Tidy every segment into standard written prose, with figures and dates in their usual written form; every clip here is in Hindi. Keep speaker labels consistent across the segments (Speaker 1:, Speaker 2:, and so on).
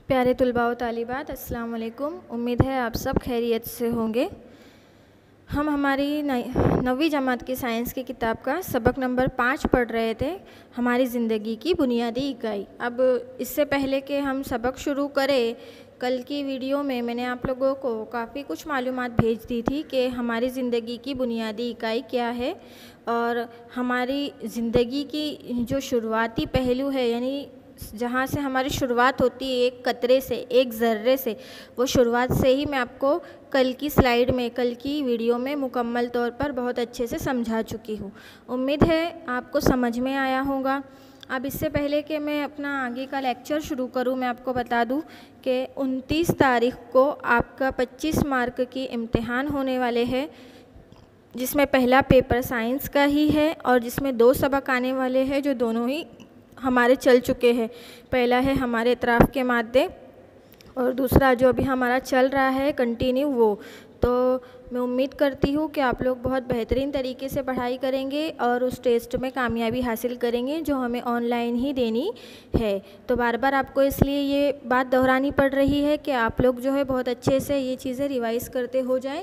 Speaker 1: प्यारे तुलबा व तालिबात, अस्सलाम वालेकुम। उम्मीद है आप सब खैरियत से होंगे। हम हमारी 9वीं जमात की साइंस की किताब का सबक नंबर 5 पढ़ रहे थे, हमारी ज़िंदगी की बुनियादी इकाई। अब इससे पहले कि हम सबक शुरू करें, कल की वीडियो में मैंने आप लोगों को काफ़ी कुछ मालूमात भेज दी थी कि हमारी ज़िंदगी की बुनियादी इकाई क्या है और हमारी ज़िंदगी की जो शुरुआती पहलू है, यानी जहाँ से हमारी शुरुआत होती है एक कतरे से, एक ज़र्रे से, वो शुरुआत से ही मैं आपको कल की स्लाइड में, कल की वीडियो में मुकम्मल तौर पर बहुत अच्छे से समझा चुकी हूँ। उम्मीद है आपको समझ में आया होगा। अब इससे पहले कि मैं अपना आगे का लेक्चर शुरू करूँ, मैं आपको बता दूँ कि 29 तारीख को आपका 25 मार्क की इम्तिहान होने वाले हैं, जिसमें पहला पेपर साइंस का ही है और जिसमें 2 सबक आने वाले हैं जो दोनों ही हमारे चल चुके हैं। पहला है हमारे इतराफ़ के मादे और दूसरा जो अभी हमारा चल रहा है कंटिन्यू वो। तो मैं उम्मीद करती हूँ कि आप लोग बहुत बेहतरीन तरीके से पढ़ाई करेंगे और उस टेस्ट में कामयाबी हासिल करेंगे जो हमें ऑनलाइन ही देनी है। तो बार बार आपको इसलिए ये बात दोहरानी पड़ रही है कि आप लोग जो है बहुत अच्छे से ये चीज़ें रिवाइज़ करते हो जाएं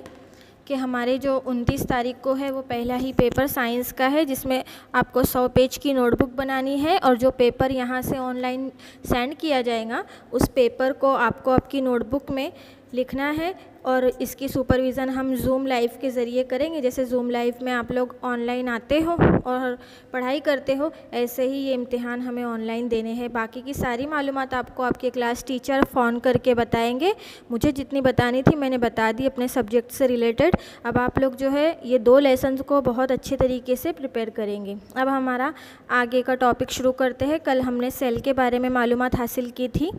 Speaker 1: कि हमारे जो 29 तारीख को है वो पहला ही पेपर साइंस का है, जिसमें आपको 100 पेज की नोटबुक बनानी है और जो पेपर यहाँ से ऑनलाइन सेंड किया जाएगा उस पेपर को आपको आपकी नोटबुक में लिखना है और इसकी सुपरविज़न हम ज़ूम लाइव के ज़रिए करेंगे। जैसे ज़ूम लाइव में आप लोग ऑनलाइन आते हो और पढ़ाई करते हो, ऐसे ही ये इम्तिहान हमें ऑनलाइन देने हैं। बाकी की सारी मालूमात आपको आपके क्लास टीचर फ़ोन करके बताएंगे। मुझे जितनी बतानी थी मैंने बता दी अपने सब्जेक्ट से रिलेटेड। अब आप लोग जो है ये 2 लेसन्स को बहुत अच्छे तरीके से प्रिपेयर करेंगे। अब हमारा आगे का टॉपिक शुरू करते हैं। कल हमने सेल के बारे में मालूमात हासिल की थी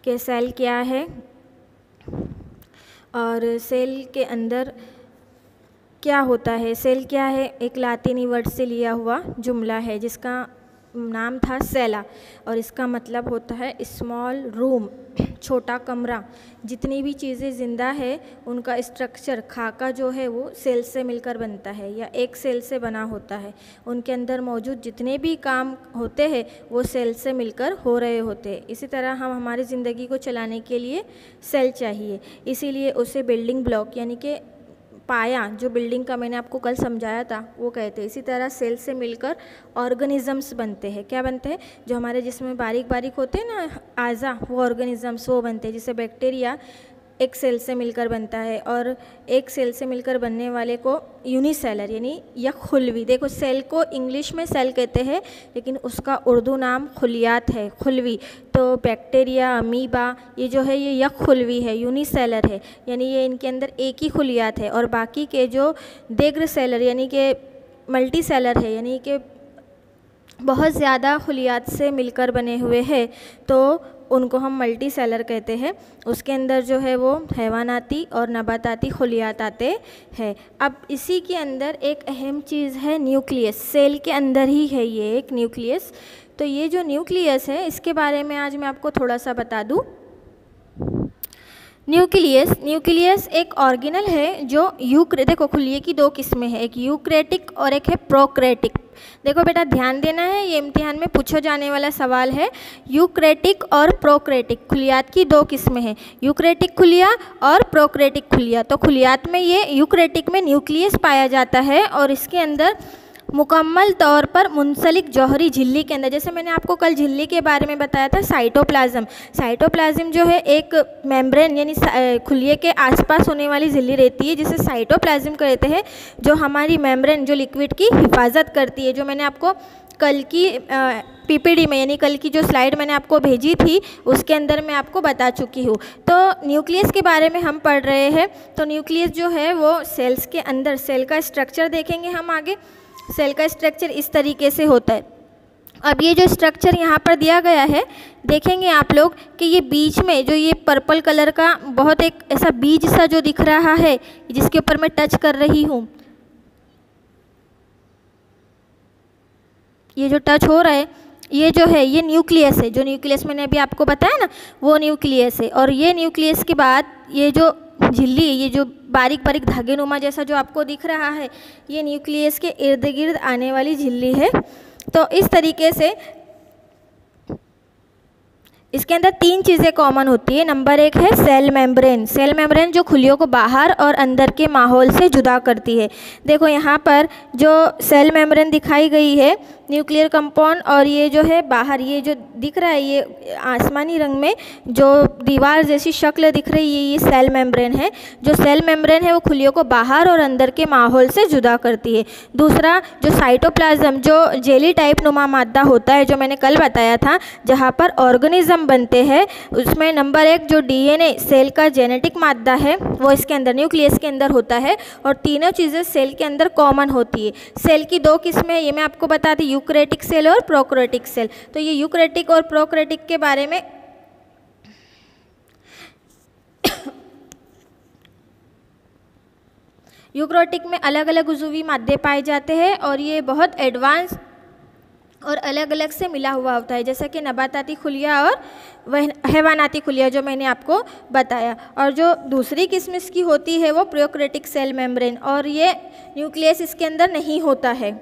Speaker 1: कि सेल क्या है और सेल के अंदर क्या होता है। सेल क्या है? एक लातीनी वर्ड से लिया हुआ जुमला है जिसका नाम था सेला और इसका मतलब होता है स्मॉल रूम, छोटा कमरा। जितनी भी चीज़ें ज़िंदा है उनका स्ट्रक्चर, खाका जो है वो सेल से मिलकर बनता है या एक सेल से बना होता है। उनके अंदर मौजूद जितने भी काम होते हैं वो सेल से मिलकर हो रहे होते हैं। इसी तरह हम हमारी ज़िंदगी को चलाने के लिए सेल चाहिए, इसीलिए उसे बिल्डिंग ब्लॉक यानी कि पाया, जो बिल्डिंग का मैंने आपको कल समझाया था, वो कहते हैं। इसी तरह सेल से मिलकर ऑर्गेनिज़म्स बनते हैं। क्या बनते हैं? जो हमारे जिस्म में बारीक बारीक होते हैं ना आज़ा, वो ऑर्गेनिज़म्स वो बनते हैं। जैसे बैक्टीरिया एक सेल से मिलकर बनता है और एक सेल से मिलकर बनने वाले को यूनिसेलर यानी यखुलवी। देखो सेल को इंग्लिश में सेल कहते हैं लेकिन उसका उर्दू नाम खुलियात है, खुलवी। तो बैक्टीरिया, अमीबा, ये जो है ये यखुलवी है, यूनिसेलर है, यानी ये इनके अंदर एक ही खुलियात है। और बाकी के जो दीर्घ सेलर यानी कि मल्टी सेलर है, यानी कि बहुत ज़्यादा खुलियात से मिलकर बने हुए हैं, तो उनको हम मल्टी सेलर कहते हैं। उसके अंदर जो है वो हैवानाती और नबाताती खुलियात आते हैं। अब इसी के अंदर एक अहम चीज़ है न्यूक्लियस। सेल के अंदर ही है ये एक न्यूक्लियस। तो ये जो न्यूक्लियस है इसके बारे में आज मैं आपको थोड़ा सा बता दूँ। न्यूक्लियस एक ऑर्गेनल है जो देखो खुलिये की 2 किस्में हैं, एक यूक्रेटिक और एक है प्रोक्रेटिक। देखो बेटा ध्यान देना है, ये इम्तिहान में पूछा जाने वाला सवाल है। यूक्रेटिक और प्रोक्रेटिक खुलियात की 2 किस्में हैं, यूक्रेटिक खुलिया और प्रोक्रेटिक खुलिया। तो खुलियात में ये यूक्रेटिक में न्यूक्लियस पाया जाता है और इसके अंदर मुकम्मल तौर पर मुंसलिक जौहरी झिल्ली के अंदर, जैसे मैंने आपको कल झिल्ली के बारे में बताया था, साइटोप्लाज्म जो है एक मेम्ब्रेन यानी खुलिये के आसपास होने वाली झिल्ली रहती है जिसे साइटोप्लाज्म कहते हैं, जो हमारी मेम्ब्रेन जो लिक्विड की हिफाजत करती है। जो मैंने आपको कल की पीपीडी में यानी कल की जो स्लाइड मैंने आपको भेजी थी उसके अंदर मैं आपको बता चुकी हूँ। तो न्यूक्लियस के बारे में हम पढ़ रहे हैं। तो न्यूक्लियस जो है वो सेल्स के अंदर, सेल का स्ट्रक्चर देखेंगे हम आगे। सेल का स्ट्रक्चर इस तरीके से होता है। अब ये जो स्ट्रक्चर यहाँ पर दिया गया है, देखेंगे आप लोग कि ये बीच में जो ये पर्पल कलर का बहुत एक ऐसा बीज सा जो दिख रहा है, जिसके ऊपर मैं टच कर रही हूँ, ये जो टच हो रहा है ये जो है ये न्यूक्लियस है। जो न्यूक्लियस मैंने अभी आपको बताया ना वो न्यूक्लियस है। और ये न्यूक्लियस के बाद ये जो झिल्ली, ये जो बारीक बारीक धागे नुमा जैसा जो आपको दिख रहा है, ये न्यूक्लियस के इर्द गिर्द आने वाली झिल्ली है। तो इस तरीके से इसके अंदर 3 चीज़ें कॉमन होती है। नंबर 1 है सेल मेम्ब्रेन। सेल मेम्ब्रेन जो खुलियों को बाहर और अंदर के माहौल से जुदा करती है। देखो यहाँ पर जो सेल मेम्ब्रेन दिखाई गई है, न्यूक्लियर कंपाउंड, और ये जो है बाहर, ये जो दिख रहा है ये आसमानी रंग में जो दीवार जैसी शक्ल दिख रही है, ये सेल मेम्ब्रेन है। जो सेल मेम्ब्रेन है वो खुलियों को बाहर और अंदर के माहौल से जुदा करती है। दूसरा जो साइटोप्लाज्म, जो जेली टाइप नुमा मादा होता है, जो मैंने कल बताया था, जहाँ पर ऑर्गेनिज्म बनते हैं, उसमें नंबर 1 जो डीएनए सेल का जेनेटिक मादा है वो इसके अंदर न्यूक्लियस के अंदर होता है। और तीनों चीज़ें सेल के अंदर कॉमन होती है। सेल की 2 किस्में, ये मैं आपको बता दी, यूकैरियोटिक सेल और प्रोकैरियोटिक सेल। तो ये यूकैरियोटिक और प्रोकैरियोटिक के बारे में यूकैरियोटिक में अलग अलग उज़वी मादे पाए जाते हैं और ये बहुत एडवांस और अलग अलग से मिला हुआ होता है, जैसे कि नबाताती खुलिया और वह हैवानाती खुलिया जो मैंने आपको बताया। और जो दूसरी किस्म इसकी होती है वो प्रोकैरियोटिक सेल मेम्ब्रेन, और ये न्यूक्लियस इसके अंदर नहीं होता है।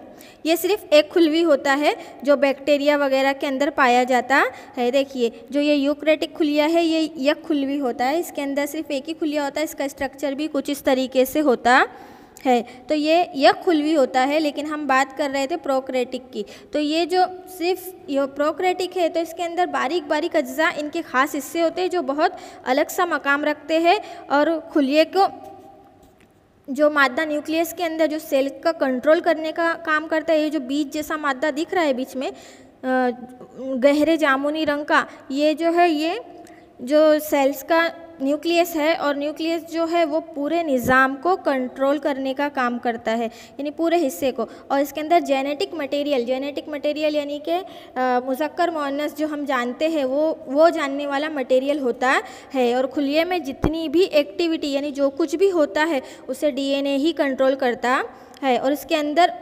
Speaker 1: ये सिर्फ एक खुलवी होता है जो बैक्टीरिया वगैरह के अंदर पाया जाता है। देखिए जो ये यूकैरियोटिक खुलिया है ये एक खुलवी होता है, इसके अंदर सिर्फ एक ही खुलिया होता है। इसका स्ट्रक्चर भी कुछ इस तरीके से होता है। तो ये एक खुलवी होता है, लेकिन हम बात कर रहे थे प्रोकैरियोटिक की। तो ये जो सिर्फ ये प्रोकैरियोटिक है तो इसके अंदर बारीक बारीक अज्जा, इनके खास हिस्से होते हैं जो बहुत अलग सा मकाम रखते हैं और खुलिये को जो मादा न्यूक्लियस के अंदर जो सेल का कंट्रोल करने का काम करता है। ये जो बीज जैसा मादा दिख रहा है बीच में गहरे जामुनी रंग का, ये जो है ये जो सेल्स का न्यूक्लियस है, और न्यूक्लियस जो है वो पूरे निज़ाम को कंट्रोल करने का काम करता है, यानी पूरे हिस्से को। और इसके अंदर जेनेटिक मटेरियल यानी कि मुज़क्कर मुअन्नस जो हम जानते हैं वो जानने वाला मटेरियल होता है। और खुलिये में जितनी भी एक्टिविटी यानी जो कुछ भी होता है उसे डीएनए ही कंट्रोल करता है। और इसके अंदर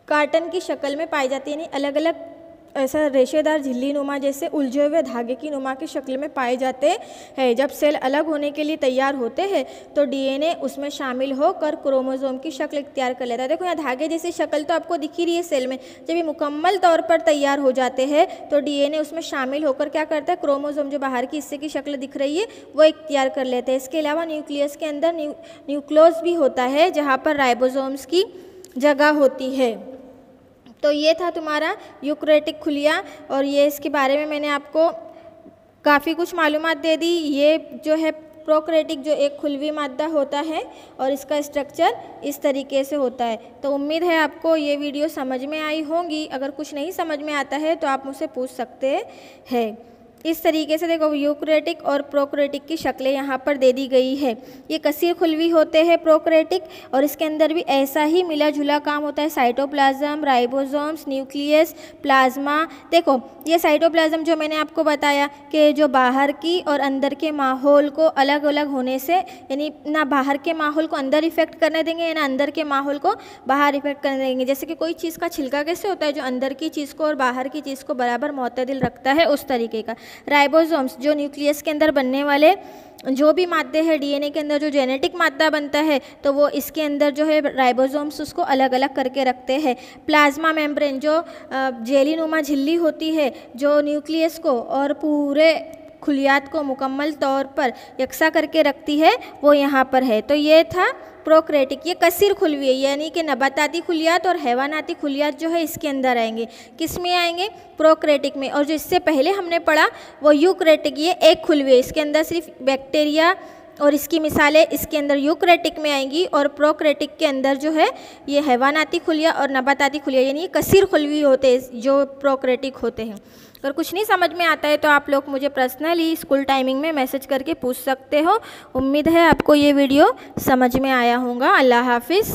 Speaker 1: कार्टन की शक्ल में पाई जाती है, यानी अलग अलग ऐसा रेशेदार झिल्ली नुमा जैसे उलझे हुए धागे की नुमा की शक्ल में पाए जाते हैं। जब सेल अलग होने के लिए तैयार होते हैं तो डीएनए उसमें शामिल होकर क्रोमोसोम की शक्ल इख्तियार कर लेता है। देखो यहाँ धागे जैसी शक्ल तो आपको दिख ही रही है सेल में। जब ये मुकम्मल तौर पर तैयार हो जाते हैं तो डीएनए उसमें शामिल होकर क्या करता है, क्रोमोसोम जो बाहर की हिस्से की शक्ल दिख रही है वो इख्तियार कर लेते हैं। इसके अलावा न्यूक्लियस के अंदर न्यूक्लियस भी होता है जहाँ पर राइबोसोम्स की जगह होती है। तो ये था तुम्हारा यूकैरियोटिक खुलिया, और ये इसके बारे में मैंने आपको काफ़ी कुछ मालूमात दे दी। ये जो है प्रोकैरियोटिक जो एक खुलवी मादा होता है और इसका स्ट्रक्चर इस तरीके से होता है। तो उम्मीद है आपको ये वीडियो समझ में आई होंगी। अगर कुछ नहीं समझ में आता है तो आप मुझसे पूछ सकते हैं। इस तरीके से देखो यूकैरियोटिक और प्रोकैरियोटिक की शक्लें यहाँ पर दे दी गई है। ये कसीर खुलवी होते हैं प्रोकैरियोटिक, और इसके अंदर भी ऐसा ही मिला जुला काम होता है। Cytoplasm, ribosomes, nucleus, plasma. देखो ये साइटोप्लाज्म जो मैंने आपको बताया कि जो बाहर की और अंदर के माहौल को अलग अलग होने से, यानी ना बाहर के माहौल को अंदर इफेक्ट करने देंगे ना अंदर के माहौल को बाहर इफेक्ट करने देंगे। जैसे कि कोई चीज़ का छिलका कैसे होता है जो अंदर की चीज़ को और बाहर की चीज़ को बराबर मुतदिल रखता है, उस तरीके का। राइबोसोम्स जो न्यूक्लियस के अंदर बनने वाले जो भी मादे हैं, डीएनए के अंदर जो जेनेटिक मादा बनता है तो वो इसके अंदर जो है राइबोसोम्स उसको अलग अलग करके रखते हैं। प्लाज्मा मेम्ब्रेन जो जेली नुमा झिल्ली होती है जो न्यूक्लियस को और पूरे खुलियात को मुकम्मल तौर पर यकसा करके रखती है, वो यहाँ पर है। तो ये था प्रोकैरियोटिक। ये कसीर खुलवी है, यानी कि नबाताती खुलियात और हैवानाती खुलियात जो है इसके अंदर आएंगे। किस में आएंगे? प्रोकैरियोटिक में। और जो इससे पहले हमने पढ़ा वो यूकैरियोटिक, ये एक खुलवी है, इसके अंदर सिर्फ बैक्टीरिया और इसकी मिसालें इसके अंदर यूकैरियोटिक में आएंगी। और प्रोकैरियोटिक के अंदर जो है ये हैवानाती खुलिया और नबाताती खुलिया, यानी ये कसीर खुलवी होते हैं जो प्रोकैरियोटिक होते हैं। अगर कुछ नहीं समझ में आता है तो आप लोग मुझे पर्सनली स्कूल टाइमिंग में मैसेज करके पूछ सकते हो। उम्मीद है आपको ये वीडियो समझ में आया होगा। अल्लाह हाफिज़।